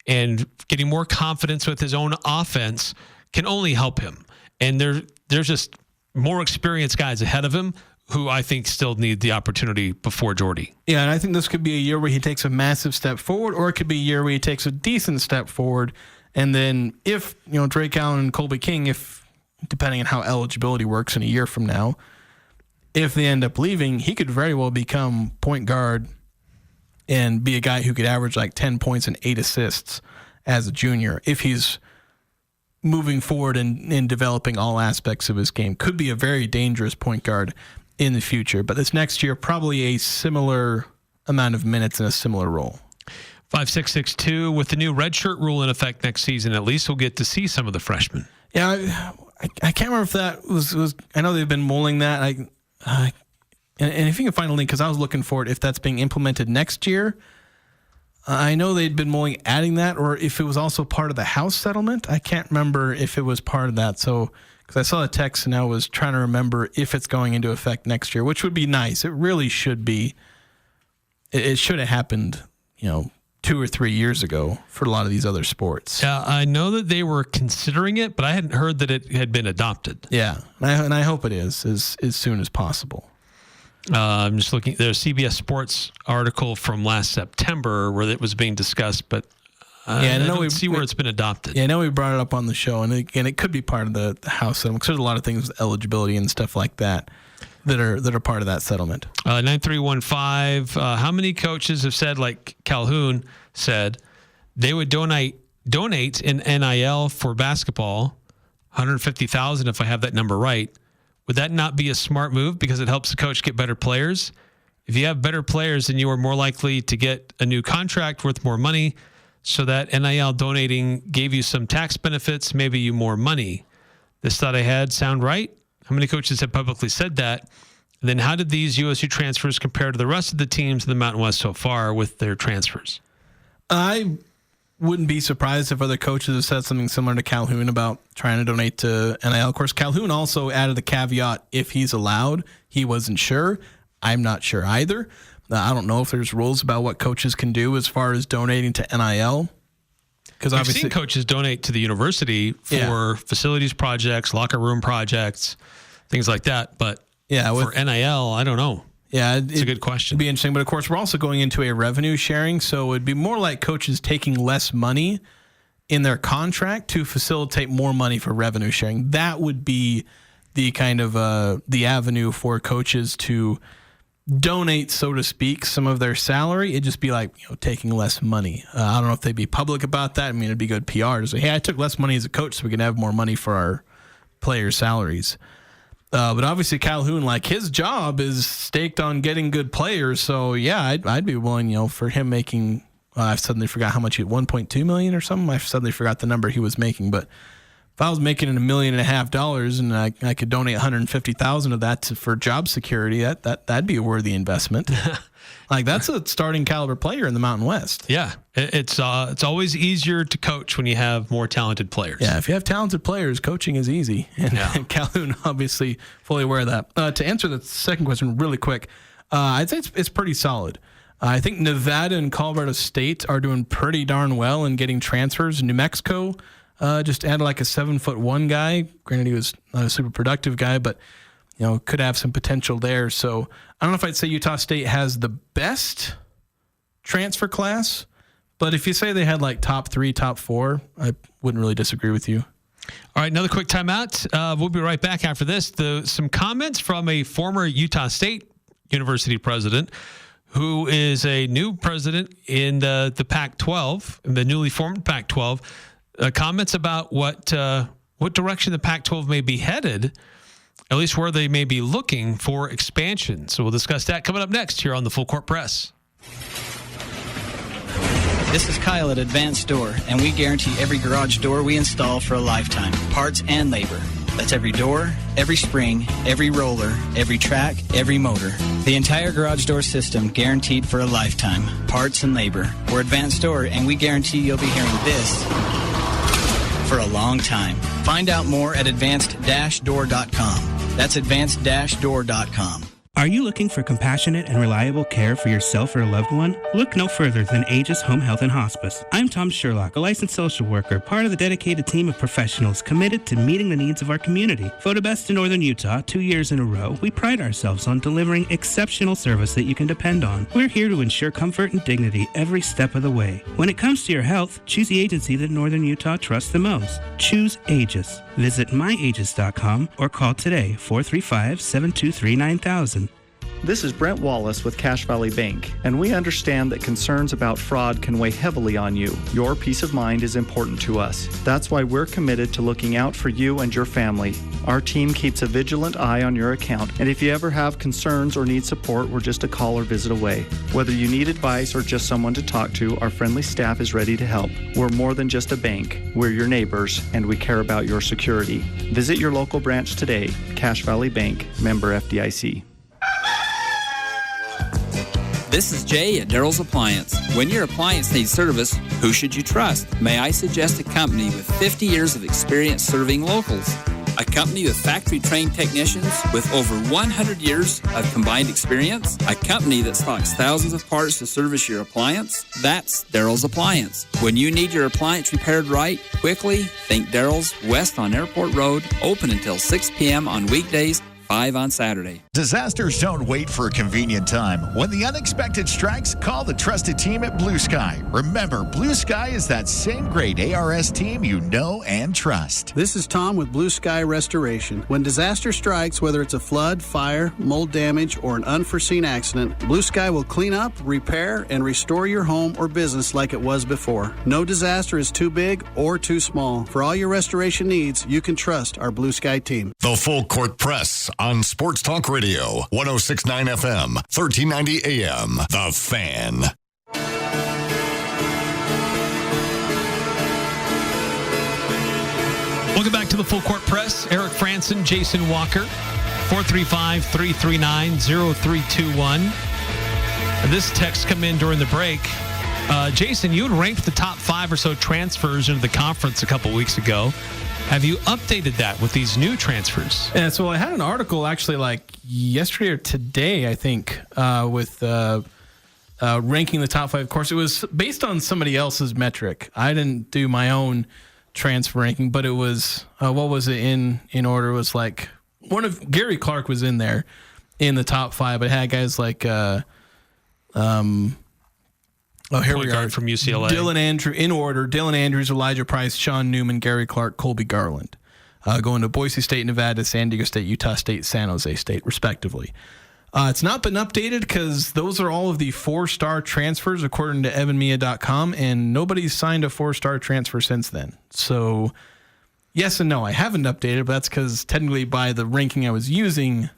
and getting more confidence with his own offense can only help him. And there's just more experienced guys ahead of him who I think still need the opportunity before Jordy. Yeah, and I think this could be a year where he takes a massive step forward, or it could be a year where he takes a decent step forward. And then if, Drake Allen and Kolby King, if depending on how eligibility works in a year from now, if they end up leaving, he could very well become point guard and be a guy who could average 10 points and 8 assists as a junior. If he's moving forward and developing all aspects of his game, could be a very dangerous point guard in the future. But this next year, probably a similar amount of minutes in a similar role. 5662, with the new redshirt rule in effect next season, at least we'll get to see some of the freshmen. Yeah, I can't remember if that was I know they've been mulling that. And if you can find a link, because I was looking for it, if that's being implemented next year. I know they'd been mulling adding that, or if it was also part of the House settlement. I can't remember if it was part of that. So, because I saw a text and I was trying to remember if it's going into effect next year, which would be nice. It really should be. It should have happened, 2 or 3 years ago for a lot of these other sports. Yeah, I know that they were considering it, but I hadn't heard that it had been adopted. Yeah, and I hope it is as soon as possible. I'm just looking. There's a CBS Sports article from last September where it was being discussed, but I don't see where it's been adopted. Yeah, I know we brought it up on the show, and again, it could be part of the House settlement, because there's a lot of things with eligibility and stuff like that are part of that settlement. 9315. How many coaches have said, like Calhoun said, they would donate in NIL for basketball, $150,000 if I have that number right? Would that not be a smart move because it helps the coach get better players? If you have better players, then you are more likely to get a new contract worth more money. So that NIL donating gave you some tax benefits, maybe you more money. This thought I had sound right? How many coaches have publicly said that? And then how did these USU transfers compare to the rest of the teams in the Mountain West so far with their transfers? I wouldn't be surprised if other coaches have said something similar to Calhoun about trying to donate to NIL. Of course, Calhoun also added the caveat, if he's allowed. He wasn't sure. I'm not sure either. I don't know if there's rules about what coaches can do as far as donating to NIL. Because I've seen coaches donate to the university for facilities projects, locker room projects, things like that. But for NIL, I don't know. Yeah, it's a good question. It'd be interesting. But of course, we're also going into a revenue sharing. So it'd be more like coaches taking less money in their contract to facilitate more money for revenue sharing. That would be the kind of the avenue for coaches to donate, so to speak, some of their salary. It'd just be like, taking less money. I don't know if they'd be public about that. I mean, it'd be good PR to say, hey, I took less money as a coach so we can have more money for our players' salaries. But obviously Calhoun, his job is staked on getting good players. So yeah, I'd be willing, for him making, I've suddenly forgot how much he had, $1.2 million or something. I suddenly forgot the number he was making, but if I was making $1.5 million and I could donate $150,000 of that for job security, that'd be a worthy investment. That's a starting caliber player in the Mountain West. Yeah, it's always easier to coach when you have more talented players. Yeah, if you have talented players, coaching is easy. And Calhoun obviously fully aware of that. To answer the second question really quick, I'd say it's pretty solid. I think Nevada and Colorado State are doing pretty darn well in getting transfers. New Mexico just added a 7'1" guy. Granted, he was not a super productive guy, but could have some potential there. So I don't know if I'd say Utah State has the best transfer class, But if you say they had like top 3, top 4, I wouldn't really disagree with you. All right, another quick timeout. We'll be right back after this. Some comments from a former Utah State University president who is a new president in the Pac-12, the newly formed Pac-12. Comments about what direction the Pac-12 may be headed, at least where they may be looking for expansion. So we'll discuss that coming up next here on the Full Court Press. This is Kyle at Advanced Door, and we guarantee every garage door we install for a lifetime, parts and labor. That's every door, every spring, every roller, every track, every motor. The entire garage door system guaranteed for a lifetime, parts and labor. We're Advanced Door, and we guarantee you'll be hearing this for a long time. Find out more at advanced-door.com. That's advanced-door.com. Are you looking for compassionate and reliable care for yourself or a loved one? Look no further than Aegis Home Health and Hospice. I'm Tom Sherlock, a licensed social worker, part of the dedicated team of professionals committed to meeting the needs of our community. Voted best in Northern Utah 2 years in a row, we pride ourselves on delivering exceptional service that you can depend on. We're here to ensure comfort and dignity every step of the way. When it comes to your health, choose the agency that Northern Utah trusts the most. Choose Aegis. Visit myaegis.com or call today 435-723-9000. This is Brent Wallace with Cache Valley Bank, and we understand that concerns about fraud can weigh heavily on you. Your peace of mind is important to us. That's why we're committed to looking out for you and your family. Our team keeps a vigilant eye on your account, and if you ever have concerns or need support, we're just a call or visit away. Whether you need advice or just someone to talk to, our friendly staff is ready to help. We're more than just a bank. We're your neighbors, and we care about your security. Visit your local branch today. Cache Valley Bank, member FDIC. This is Jay at Daryl's Appliance. When your appliance needs service, who should you trust? May I suggest a company with 50 years of experience serving locals? A company with factory-trained technicians with over 100 years of combined experience? A company that stocks thousands of parts to service your appliance? That's Daryl's Appliance. When you need your appliance repaired right, quickly, think Daryl's west on Airport Road, open until 6 p.m. on weekdays, 5 on Saturday. Disasters don't wait for a convenient time. When the unexpected strikes, call the trusted team at Blue Sky. Remember, Blue Sky is that same great ARS team you know and trust. This is Tom with Blue Sky Restoration. When disaster strikes, whether it's a flood, fire, mold damage, or an unforeseen accident, Blue Sky will clean up, repair, and restore your home or business like it was before. No disaster is too big or too small. For all your restoration needs, you can trust our Blue Sky team. The Full Court Press on Sports Talk Radio, 106.9 FM, 1390 AM. The Fan. Welcome back to the Full Court Press. Eric Frandsen, Jason Walker, 435-339-0321. This text come in during the break. Jason, you had ranked the top 5 or so transfers into the conference a couple weeks ago. Have you updated that with these new transfers? Yeah, so I had an article actually like yesterday or today, I think, with ranking the top 5. Of course, it was based on somebody else's metric. I didn't do my own transfer ranking, but it was, what was it in order? It was like one of Gary Clark was in there in the top 5. It had guys like, here we are from UCLA. Dylan Andrews, Elijah Price, Sean Newman, Gary Clark, Colby Garland. Going to Boise State, Nevada, San Diego State, Utah State, San Jose State, respectively. It's not been updated because those are all of the 4-star transfers according to evanmia.com, and nobody's signed a 4-star transfer since then. So, yes and no. I haven't updated, but that's because technically by the ranking I was using,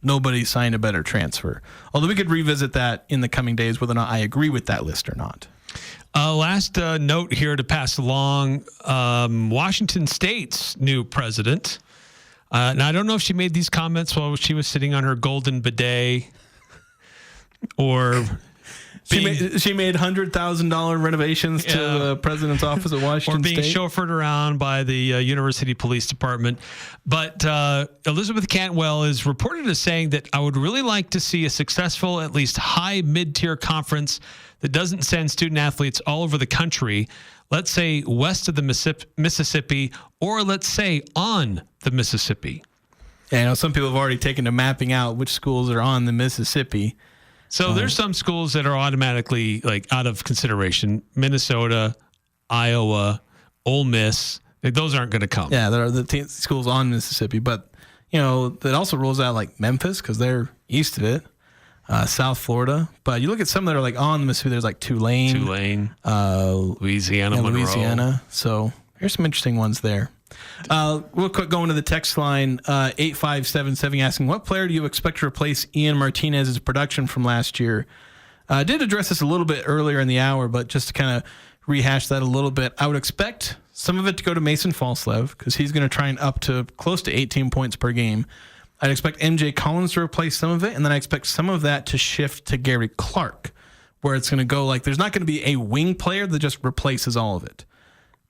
nobody signed a better transfer. Although we could revisit that in the coming days, whether or not I agree with that list or not. Last note here to pass along, Washington State's new president. Now, I don't know if she made these comments while she was sitting on her golden bidet or... She made $100,000 renovations to the president's office at Washington State. Or being chauffeured around by the University Police Department. But Elizabeth Cantwell is reported as saying that I would really like to see a successful, at least high mid-tier conference that doesn't send student athletes all over the country, let's say west of the Mississippi, or let's say on the Mississippi. Yeah, I know some people have already taken to mapping out which schools are on the Mississippi. So there's some schools that are automatically like out of consideration. Minnesota, Iowa, Ole Miss. Those aren't going to come. Yeah, there are the schools on Mississippi, but that also rules out like Memphis because they're east of it, South Florida. But you look at some that are like on the Mississippi. There's like Tulane, Louisiana, Monroe. Louisiana. So here's some interesting ones there. Real quick, going to the text line 8577 asking, what player do you expect to replace Ian Martinez's production from last year? I did address this a little bit earlier in the hour, but just to kind of rehash that a little bit, I would expect some of it to go to Mason Falslev because he's going to try and up to close to 18 points per game. I'd expect MJ Collins to replace some of it, and then I expect some of that to shift to Gary Clark, where it's going to go like there's not going to be a wing player that just replaces all of it.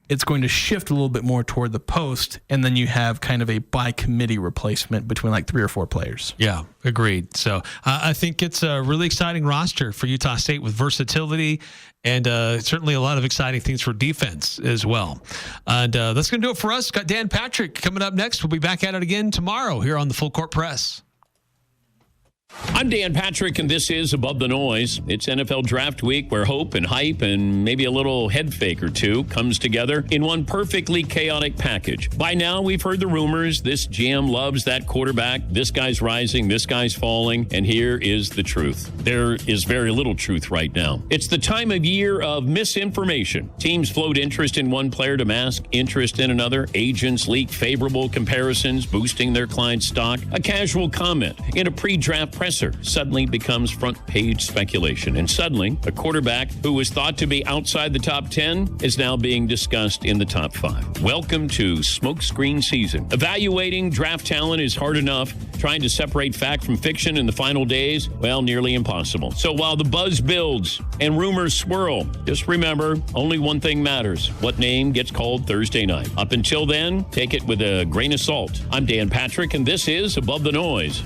It's going to shift a little bit more toward the post, and then you have kind of a by committee replacement between like 3 or 4 players. Yeah, agreed. So I think it's a really exciting roster for Utah State with versatility and certainly a lot of exciting things for defense as well. And that's going to do it for us. Got Dan Patrick coming up next. We'll be back at it again tomorrow here on the Full Court Press. I'm Dan Patrick, and this is Above the Noise. It's NFL Draft Week, where hope and hype and maybe a little head fake or two comes together in one perfectly chaotic package. By now, we've heard the rumors. This GM loves that quarterback. This guy's rising. This guy's falling. And here is the truth. There is very little truth right now. It's the time of year of misinformation. Teams float interest in one player to mask interest in another. Agents leak favorable comparisons, boosting their client's stock. A casual comment in a pre-draft presser suddenly becomes front page speculation. And suddenly, a quarterback who was thought to be outside the top 10 is now being discussed in the top 5. Welcome to smokescreen season. Evaluating draft talent is hard enough. Trying to separate fact from fiction in the final days, well, nearly impossible. So while the buzz builds and rumors swirl, just remember, only one thing matters: what name gets called Thursday night. Up until then, take it with a grain of salt. I'm Dan Patrick, and this is Above the Noise.